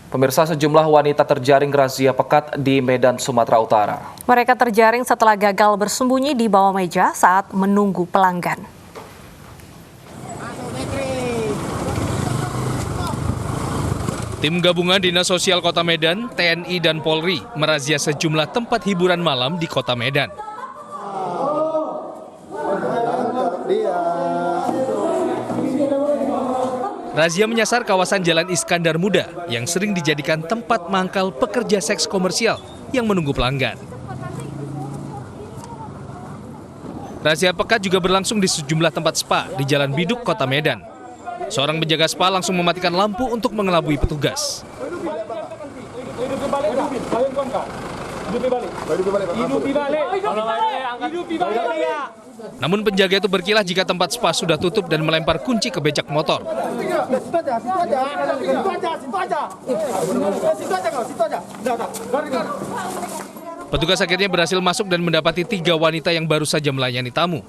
Pemirsa, sejumlah wanita terjaring razia pekat di Medan, Sumatera Utara. Mereka terjaring setelah gagal bersembunyi di bawah meja saat menunggu pelanggan. Tim gabungan Dinas Sosial Kota Medan, TNI, dan Polri merazia sejumlah tempat hiburan malam di Kota Medan. Razia menyasar kawasan Jalan Iskandar Muda yang sering dijadikan tempat mangkal pekerja seks komersial yang menunggu pelanggan. Razia pekat juga berlangsung di sejumlah tempat spa di Jalan Biduk, Kota Medan. Seorang penjaga spa langsung mematikan lampu untuk mengelabui petugas. Namun penjaga itu berkilah jika tempat spa sudah tutup dan melempar kunci ke becak motor. Petugas akhirnya berhasil masuk dan mendapati 3 wanita yang baru saja melayani tamu.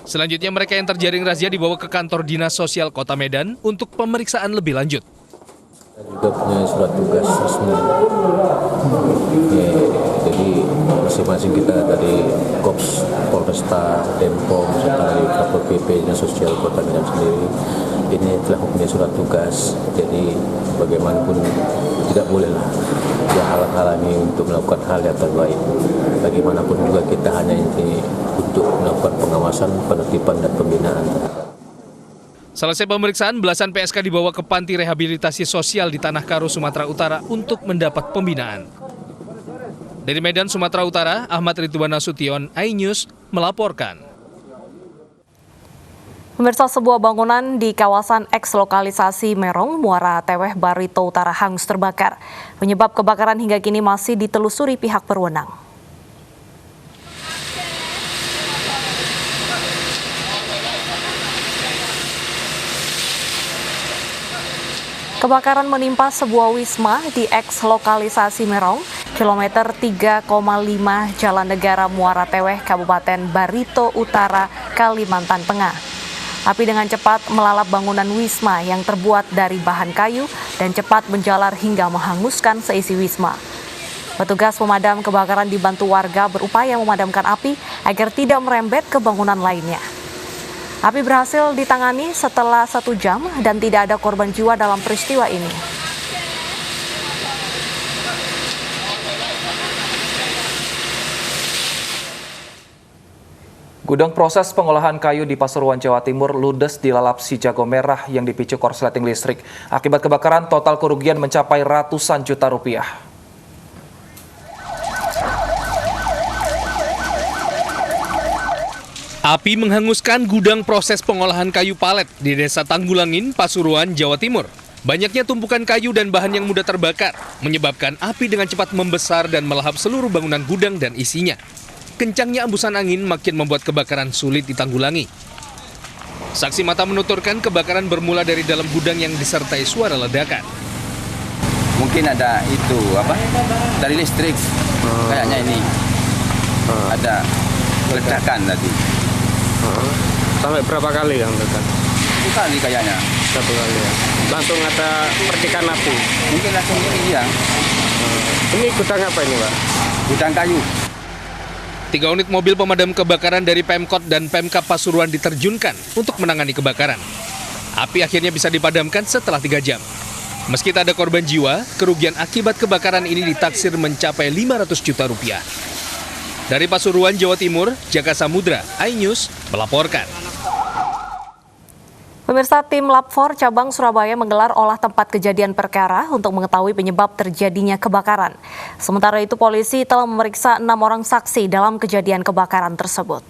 Selanjutnya mereka yang terjaring razia dibawa ke kantor Dinas Sosial Kota Medan untuk pemeriksaan lebih lanjut. Juga punya surat tugas resmi. Jadi masing-masing kita dari Kops, Polresta, Denpom, serta dari Satpol PP, Dinas Sosial Kota Medan sendiri, ini telah mempunyai surat tugas. Jadi bagaimanapun tidak bolehlah dia halang-halangi untuk melakukan hal yang terbaik. Bagaimanapun juga kita hanya ini untuk melakukan pengawasan, penertiban, dan pembinaan. Selesai pemeriksaan, belasan PSK dibawa ke Panti Rehabilitasi Sosial di Tanah Karo, Sumatera Utara untuk mendapat pembinaan. Dari Medan, Sumatera Utara, Ahmad Ridwan Nasution, iNews melaporkan. Pemirsa, sebuah bangunan di kawasan eks lokalisasi Merong, Muara Teweh, Barito Utara hangus terbakar. Penyebab kebakaran hingga kini masih ditelusuri pihak berwenang. Kebakaran menimpa sebuah wisma di eks lokalisasi Merong, kilometer 3,5 Jalan Negara Muara Teweh, Kabupaten Barito Utara, Kalimantan Tengah. Api dengan cepat melalap bangunan wisma yang terbuat dari bahan kayu dan cepat menjalar hingga menghanguskan seisi wisma. Petugas pemadam kebakaran dibantu warga berupaya memadamkan api agar tidak merembet ke bangunan lainnya. Api berhasil ditangani setelah 1 jam dan tidak ada korban jiwa dalam peristiwa ini. Gudang proses pengolahan kayu di Pasuruan, Jawa Timur ludes dilalap si jago merah yang dipicu korsleting listrik. Akibat kebakaran, total kerugian mencapai ratusan juta rupiah. Api menghanguskan gudang proses pengolahan kayu palet di Desa Tanggulangin, Pasuruan, Jawa Timur. Banyaknya tumpukan kayu dan bahan yang mudah terbakar menyebabkan api dengan cepat membesar dan melahap seluruh bangunan gudang dan isinya. Kencangnya embusan angin makin membuat kebakaran sulit ditanggulangi. Saksi mata menuturkan kebakaran bermula dari dalam gudang yang disertai suara ledakan. Mungkin ada dari listrik, kayaknya ini ada ledakan tadi. Sampai berapa kali yang ledakan? 1 kali kayaknya. 1 kali ya. Langsung ada percikan api. Mungkin langsung ini ya. Ini gudang apa ini, Pak? Gudang kayu. 3 unit mobil pemadam kebakaran dari Pemkot dan Pemkab Pasuruan diterjunkan untuk menangani kebakaran. Api akhirnya bisa dipadamkan setelah 3 jam. Meski tak ada korban jiwa, kerugian akibat kebakaran ini ditaksir mencapai 500 juta rupiah. Dari Pasuruan, Jawa Timur, Jaka Samudra, iNews melaporkan. Pemirsa, tim Lab 4 cabang Surabaya menggelar olah tempat kejadian perkara untuk mengetahui penyebab terjadinya kebakaran. Sementara itu, polisi telah memeriksa 6 orang saksi dalam kejadian kebakaran tersebut.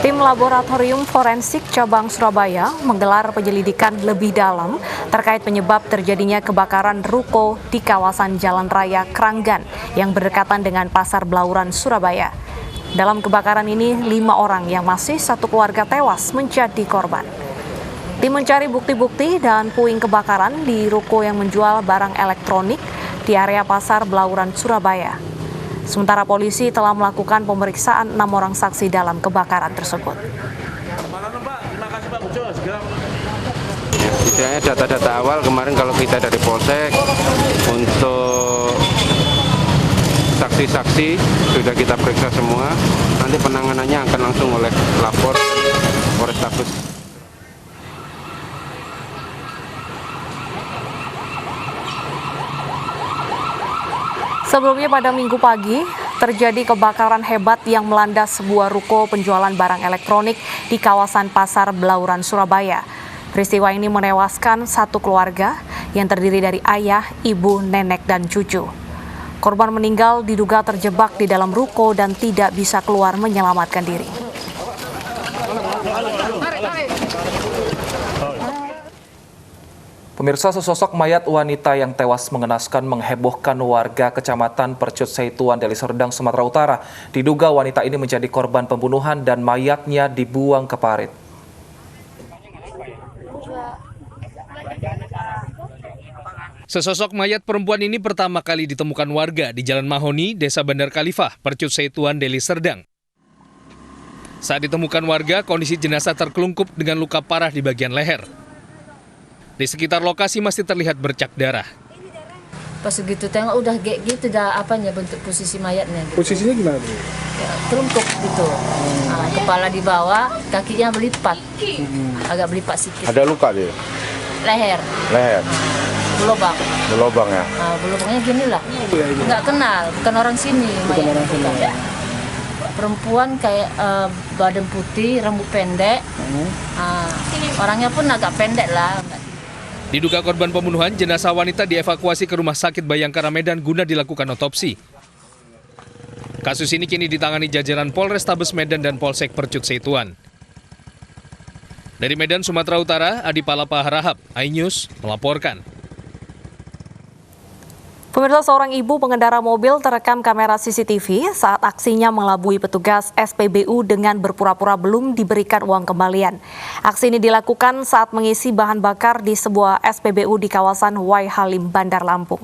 Tim Laboratorium Forensik Cabang Surabaya menggelar penyelidikan lebih dalam terkait penyebab terjadinya kebakaran ruko di kawasan Jalan Raya Kranggan yang berdekatan dengan Pasar Blauran, Surabaya. Dalam kebakaran ini, 5 orang yang masih satu keluarga tewas menjadi korban. Tim mencari bukti-bukti dan puing kebakaran di ruko yang menjual barang elektronik di area Pasar Blauran, Surabaya. Sementara polisi telah melakukan pemeriksaan 6 orang saksi dalam kebakaran tersebut. Setidaknya data-data awal kemarin kalau kita dari Polsek untuk saksi-saksi sudah kita periksa semua. Nanti penanganannya akan langsung oleh lapor Polrestabes. Sebelumnya pada Minggu pagi, terjadi kebakaran hebat yang melanda sebuah ruko penjualan barang elektronik di kawasan Pasar Blauran, Surabaya. Peristiwa ini menewaskan satu keluarga yang terdiri dari ayah, ibu, nenek, dan cucu. Korban meninggal diduga terjebak di dalam ruko dan tidak bisa keluar menyelamatkan diri. Pemirsa, sesosok mayat wanita yang tewas mengenaskan menghebohkan warga Kecamatan Percut Seituan, Deli Serdang, Sumatera Utara. Diduga wanita ini menjadi korban pembunuhan dan mayatnya dibuang ke parit. Sesosok mayat perempuan ini pertama kali ditemukan warga di Jalan Mahoni, Desa Bandar Khalifah, Percut Seituan, Deli Serdang. Saat ditemukan warga, kondisi jenazah terkelungkup dengan luka parah di bagian leher. Di sekitar lokasi masih terlihat bercak darah. Pas begitu tengok udah kayak gitu dah apanya bentuk posisi mayatnya. Gitu. Posisinya gimana? Ya, terungkup gitu. Nah, kepala di bawah, kakinya melipat. Agak melipat sedikit. Ada luka dia? Leher. Leher? Berlobang. Berlobang ya? Nah, berlobangnya gini lah. Nggak kenal, bukan orang sini. Bukan orang sini. Perempuan kayak badan putih, rambut pendek. Orangnya pun agak pendek lah. Diduga korban pembunuhan, jenazah wanita dievakuasi ke Rumah Sakit Bayangkara Medan guna dilakukan otopsi. Kasus ini kini ditangani jajaran Polrestabes Medan dan Polsek Percut Seituan. Dari Medan, Sumatera Utara, Adi Palapa Harahap, iNews melaporkan. Pemirsa, seorang ibu pengendara mobil terekam kamera CCTV saat aksinya mengelabui petugas SPBU dengan berpura-pura belum diberikan uang kembalian. Aksi ini dilakukan saat mengisi bahan bakar di sebuah SPBU di kawasan Wai Halim, Bandar Lampung.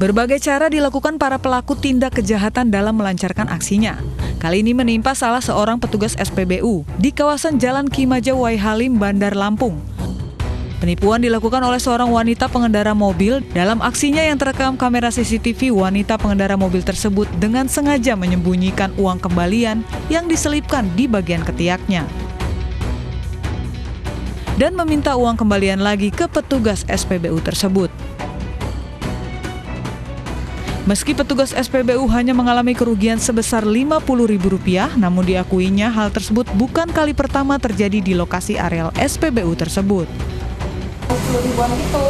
Berbagai cara dilakukan para pelaku tindak kejahatan dalam melancarkan aksinya. Kali ini menimpa salah seorang petugas SPBU di kawasan Jalan Kimaja Wai Halim, Bandar Lampung. Penipuan dilakukan oleh seorang wanita pengendara mobil. Dalam aksinya yang terekam kamera CCTV, wanita pengendara mobil tersebut dengan sengaja menyembunyikan uang kembalian yang diselipkan di bagian ketiaknya dan meminta uang kembalian lagi ke petugas SPBU tersebut. Meski petugas SPBU hanya mengalami kerugian sebesar Rp50.000, namun diakuinya hal tersebut bukan kali pertama terjadi di lokasi areal SPBU tersebut. 10 ribuan gitu,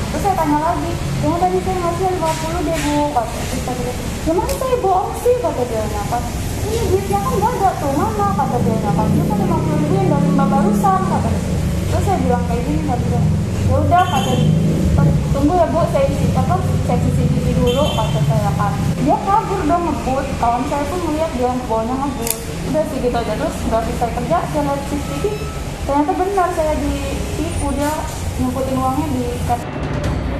terus saya tanya lagi, yang tadi saya ngasih 50 deh bu, kata dia, yang mana saya bohong sih, kata dia, kenapa? Ini duitnya kan gak ada tuh, mana, kata dia, kenapa? Itu kan 50 ribu yang dari mbak barusan, kata dia. Terus saya bilang kayak gini, kata dia, ya udah, kata dia, tunggu ya bu, saya CCTV dulu, kata saya kan. Dia kabur dong ngebut, kawan saya pun melihat dia bawahnya ngebut. Udah sih gitu aja, terus udah selesai kerja, saya lihat CCTV, ternyata benar saya ditipu, dia nyumputin uangnya di cut.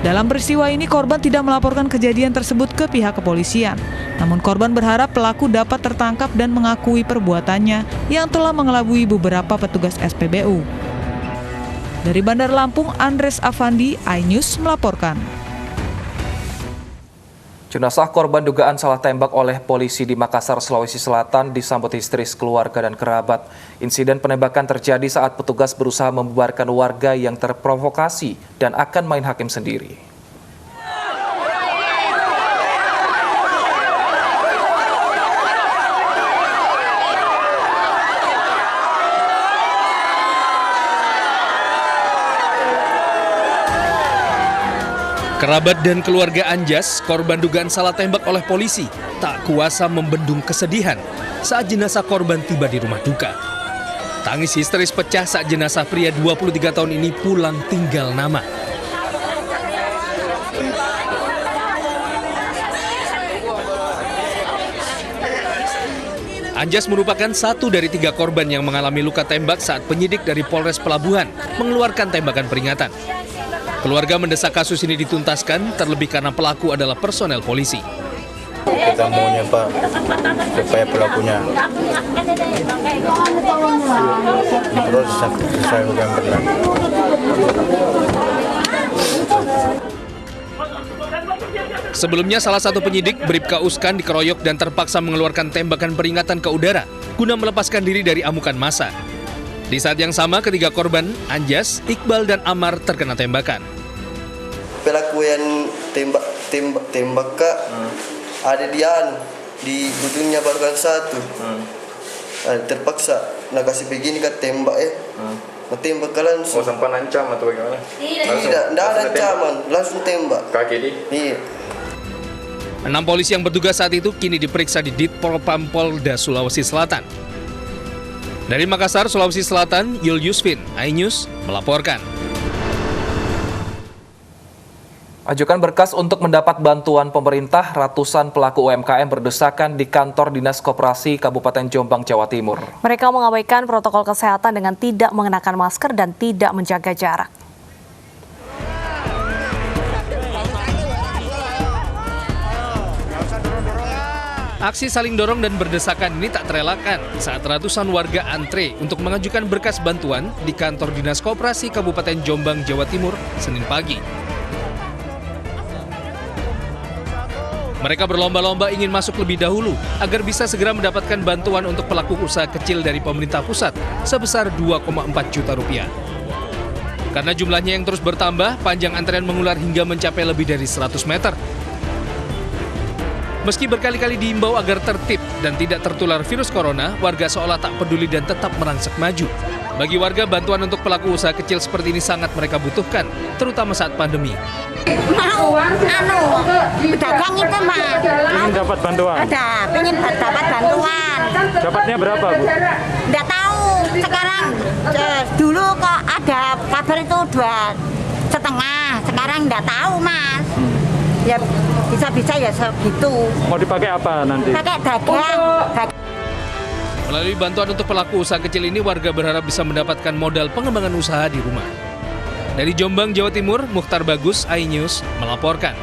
Dalam peristiwa ini korban tidak melaporkan kejadian tersebut ke pihak kepolisian. Namun korban berharap pelaku dapat tertangkap dan mengakui perbuatannya yang telah mengelabui beberapa petugas SPBU. Dari Bandar Lampung, Andres Afandi, iNews melaporkan. Jenazah korban dugaan salah tembak oleh polisi di Makassar, Sulawesi Selatan disambut histeris keluarga dan kerabat. Insiden penembakan terjadi saat petugas berusaha membubarkan warga yang terprovokasi dan akan main hakim sendiri. Kerabat dan keluarga Anjas, korban dugaan salah tembak oleh polisi, tak kuasa membendung kesedihan saat jenazah korban tiba di rumah duka. Tangis histeris pecah saat jenazah pria 23 tahun ini pulang tinggal nama. Anjas merupakan satu dari 3 korban yang mengalami luka tembak saat penyidik dari Polres Pelabuhan mengeluarkan tembakan peringatan. Keluarga mendesak kasus ini dituntaskan, terlebih karena pelaku adalah personel polisi. Kita maunya Pak, supaya pelakunya terus saya bukan benar. Sebelumnya salah satu penyidik Bribka Uskan dikeroyok dan terpaksa mengeluarkan tembakan peringatan ke udara guna melepaskan diri dari amukan massa. Di saat yang sama, ketiga korban, Anjas, Iqbal, dan Amar terkena tembakan. Pelaku yang tembak Kak, ada di ujungnya barukan satu. Terpaksa, kasih begini Kak tembak ya. Tembak langsung. Oh, sampai nancam atau bagaimana? Tidak ada ancaman, langsung tembak. Kaki di? Iya. 6 polisi yang bertugas saat itu kini diperiksa di Ditpropam Polda Sulawesi Selatan. Dari Makassar, Sulawesi Selatan, Yul Yusfin, iNews melaporkan. Ajukan berkas untuk mendapat bantuan pemerintah, ratusan pelaku UMKM berdesakan di kantor Dinas Koperasi Kabupaten Jombang, Jawa Timur. Mereka mengabaikan protokol kesehatan dengan tidak mengenakan masker dan tidak menjaga jarak. Aksi saling dorong dan berdesakan ini tak terelakkan saat ratusan warga antre untuk mengajukan berkas bantuan di kantor Dinas Koperasi Kabupaten Jombang, Jawa Timur, Senin pagi. Mereka berlomba-lomba ingin masuk lebih dahulu agar bisa segera mendapatkan bantuan untuk pelaku usaha kecil dari pemerintah pusat sebesar 2,4 juta rupiah. Karena jumlahnya yang terus bertambah, panjang antrean mengular hingga mencapai lebih dari 100 meter. Meski berkali-kali diimbau agar tertib dan tidak tertular virus corona, warga seolah tak peduli dan tetap merangsek maju. Bagi warga, bantuan untuk pelaku usaha kecil seperti ini sangat mereka butuhkan, terutama saat pandemi. Mau, pedagang itu Mas. Ingin dapat bantuan? Pengen dapat bantuan. Dapatnya berapa Bu? Nggak tahu, sekarang dulu kok ada kabar itu 2,5, sekarang nggak tahu Mas. Ya bisa-bisa ya segitu. Mau dipakai apa nanti? Pakai dagang. Melalui bantuan untuk pelaku usaha kecil ini, warga berharap bisa mendapatkan modal pengembangan usaha di rumah. Dari Jombang, Jawa Timur, Mukhtar Bagus, iNews melaporkan.